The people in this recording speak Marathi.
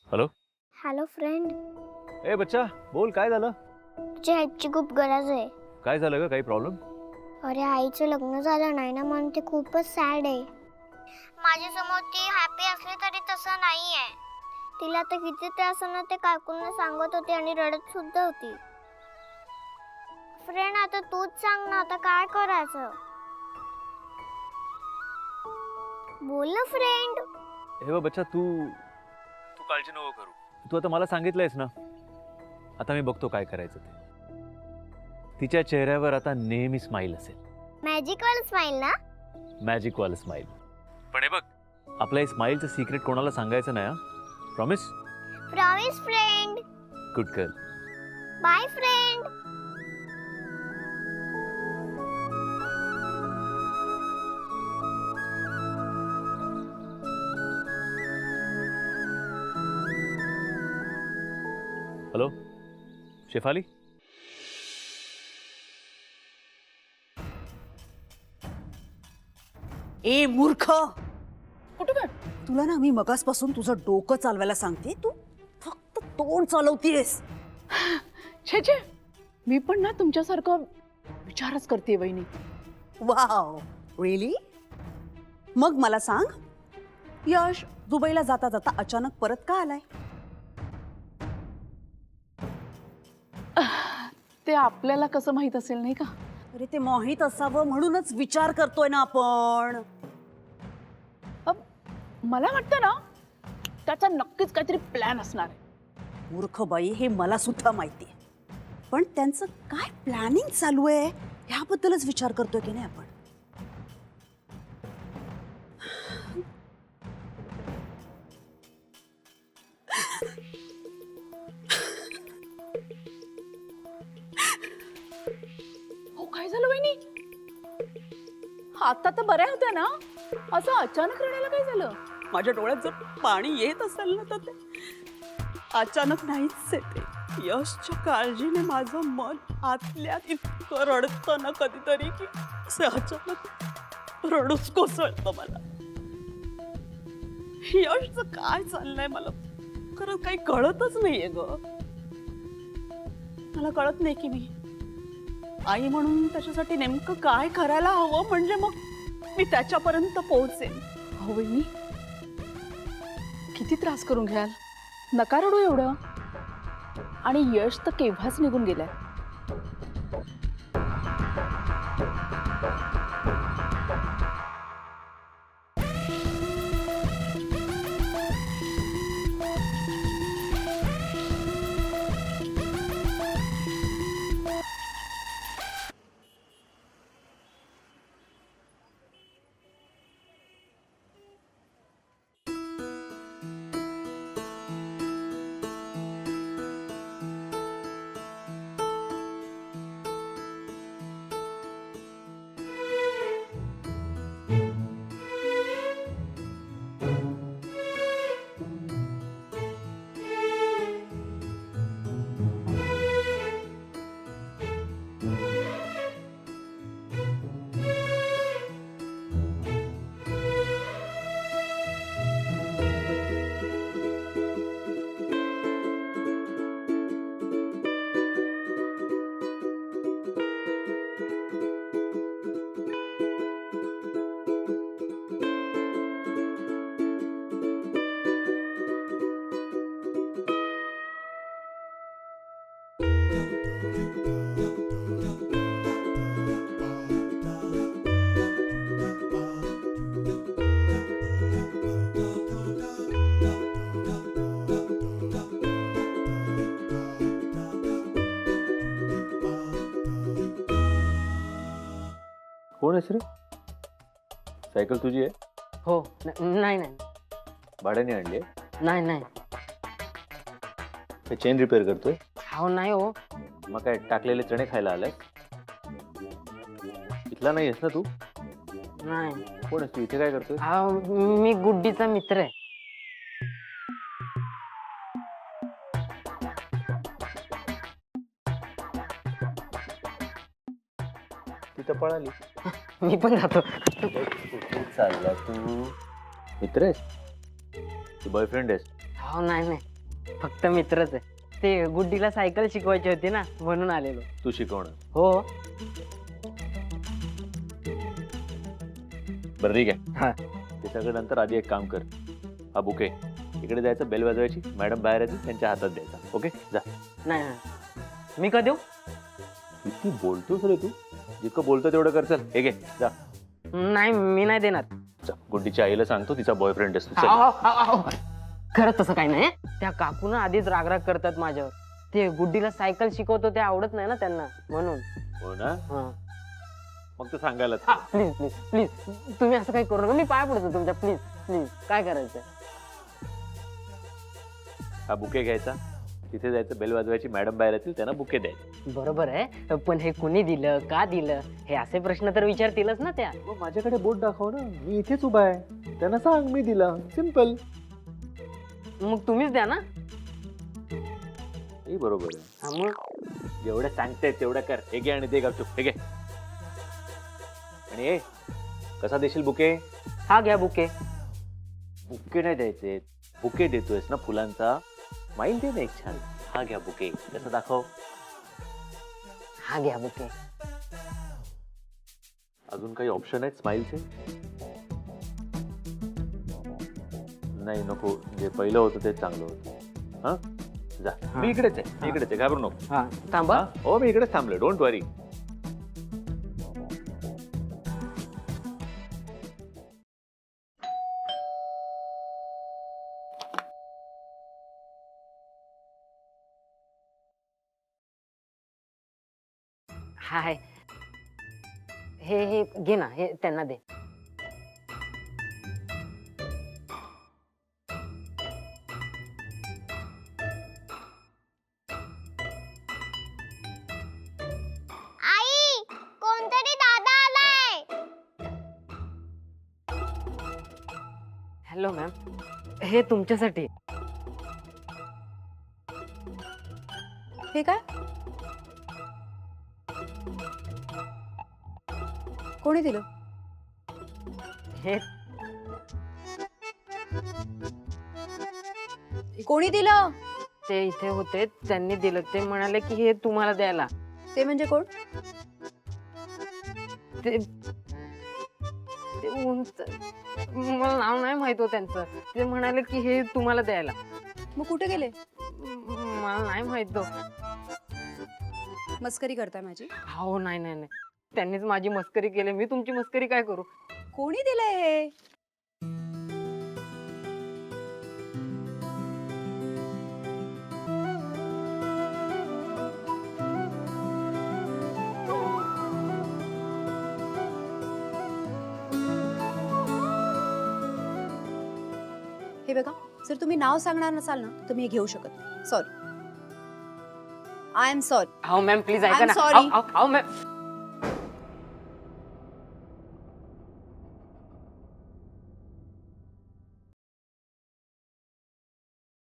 हॅलो. हॅलो फ्रेंड, ए बच्चा, बोल काय झालं? तुझ्या हेल्पची खूप गरज आहे. काय झालं ग? काही प्रॉब्लेम? अरे आईचं लग्न झालं नाही ना म्हणून ते खूपच सॅड आहे. माझ्यासमोर ती हॅपी असली तरी तसं नाही आहे. तिला तर किती त्रास होणार ते काकूंना सांगत होती आणि रडत सुद्धा होती. फ्रेंड आता तूच सांग ना, आता काय करायचं? बोल ना फ्रेंड. हे बघ बच्चा, तू तू काळजी नको करू. तू आता मला सांगितलंयस ना, आता मी बघतो काय करायचं ते. तिच्या चेहऱ्यावर आता नेहमी स्माइल असेल. मॅजिक वाला स्माइल ना? मॅजिक वाला स्माइल. पण हे बघ, आपल्या हे स्माइलचं सिक्रेट कोणाला सांगायचं नाही, हा? Promise? Promise friend. Good girl. Bye friend. Hello Shefali. ए मूर्ख, कुठे काय? तुला ना मी मगासपासून तुझं डोकं चालवायला सांगते, तू फक्त तोंड चालवतीयस. छे छे, मी पण ना तुमच्यासारखं विचारच करते वहिनी. Wow, really? मग मला सांग, यश दुबईला जाता जाता अचानक परत का आलाय? ते आपल्याला कसं माहित असेल नाही का? अरे ते माहीत असावं म्हणूनच विचार करतोय ना आपण. मला वाटतं ना त्याचा नक्कीच काहीतरी प्लॅन असणार आहे. मूर्ख बाई, हे मला सुद्धा माहितीये, पण त्यांचं काय प्लॅनिंग चालू आहे ह्याबद्दलच विचार करतोय की नाही आपण. हो, काय झालं वहिनी? आता तर बऱ्या होत्या ना, असं अचानक रडायला काय झालं? माझ्या डोळ्यात जर पाणी येत असेल ना तर ते अचानक नाहीच येते. यशच्या काळजीने माझं मन आतल्यात इतकं रडतं ना कधीतरी की असं अचानक रडूच कोसळतं मला. यशचं काय चाललंय मला खरं काही कळतच नाहीये ग. मला कळत नाही की मी आई म्हणून त्याच्यासाठी नेमकं काय करायला हवं, म्हणजे मग मी त्याच्यापर्यंत पोहोचेन. हो वहिनी, किती त्रास करून घ्याल, नका रडू एवढं. आणि यश तर केव्हाच निघून गेलाय. कोण आहेस रे? सायकल तुझी आहे? हो. नाही नाही भाड्याने आणली? नाही नाही. ते चेन रिपेअर करतोय? हो नाही हो. मग काय टाकलेले चणे खायला आलाय? इथला नाही आहेस ना तू? नाही. कोण आहेस तू? इथे काय करतोय? हा, मी गुड्डीचा मित्र आहे. तिथं पळाली. मी पण जातो. कुठे चालला तू? मित्र आहेस? तू बॉयफ्रेंड आहेस? हो नाही नाही. फक्त मित्रच आहे. ते गुड्डीला सायकल शिकवायची होती ना, म्हणून आलेलो. तू शिकवणं. हो. बरं ठीक हा. आहे, ते सगळं नंतर. आधी एक काम कर, हा बुके इकडे द्यायचं, बेल वाजवायची, मॅडम बाहेर येतील, त्यांच्या हातात द्यायचा. ओके, जा. नाही नाही. मी का देऊ? किती बोलतोस रे तू, जितकं बोलतो तेवढं कर. चल हे घे, जा. नाही, मी नाही देणार. जा, गुड्डीच्या आईला सांगतो, तिचा बॉयफ्रेंड असतो. चल. आव, आव, आव, आव. खरंच तसं काही नाही. त्या काकून आधीच रागराग करतात माझ्यावर. ते गुड्डीला सायकल शिकवतो ते आवडत नाही ना त्यांना, म्हणून. हो ना, हा. मग तर सांगायलाच. प्लीज प्लीज प्लीज तुम्ही असं काही करू नका. मी पाय पडतो तुमच्या. Please please. काय करायचंय? हा बुके घ्यायचा, तिथे जायचं, बेल वाजवायची, मॅडम बाहेर येतील, त्यांना बुके द्यायचे. बरोबर आहे, पण हे कुणी दिलं, का दिलं, हे असे प्रश्न तर विचारतीलच ना त्या. मग माझ्याकडे बोट दाखव ना, मी इथेच उभा आहे, त्यांना सांग मी दिला. सिम्पल. मग तुम्हीच द्या ना. हे बरोबर आहे. हा, मग जेवढं सांगते तेवढं कर. हे घे आणि ते गपचूप. हे घे. आणि हे कसा देशील बुके? हा घ्या बुके. बुके नाही द्यायचे, बुके देतोयस ना फुलांचा, स्माईल दे ना एक छान. हा घ्या बुके. कसं दाखव? हा घ्या बुके. अजून काही ऑप्शन आहेत स्माईलचे? नाही, नको. जे पहिलं होतं ते चांगलं होतं. हा, जा. हा. मी इकडेच आहे, मी इकडेच आहे, घाबरू नको. हा थांबा. हा? हो, मी इकडेच थांबलोय, डोंट वरी. हाय. हे घे ना, हे त्यांना दे. आई, कोणतरी दादा आलाय. हॅलो मॅम, हे तुमच्यासाठी. हे काय? कोणी दिलं? हे कोणी दिलं? ते इथे होते, त्यांनी दिलं. ते म्हणाले की हे तुम्हाला द्यायला. ते म्हणजे कोण? ते ते उंच, मला नाव नाही माहित हो त्यांचं. ते म्हणाले की हे तुम्हाला द्यायला. मग कुठे गेले? मला नाही माहित हो. मस्करी करताय माझी? हो, नाही नाही नाही, त्यांनीच माझी मस्करी केली. मी तुमची मस्करी काय करू? कोणी दिलंय हे? हे बघा, जर तुम्ही नाव सांगणार नसाल ना तर मी हे घेऊ शकत नाही. सॉरी. I am sorry. हो मॅम, प्लीज ऐका I'm ना. sorry. अहो मॅम.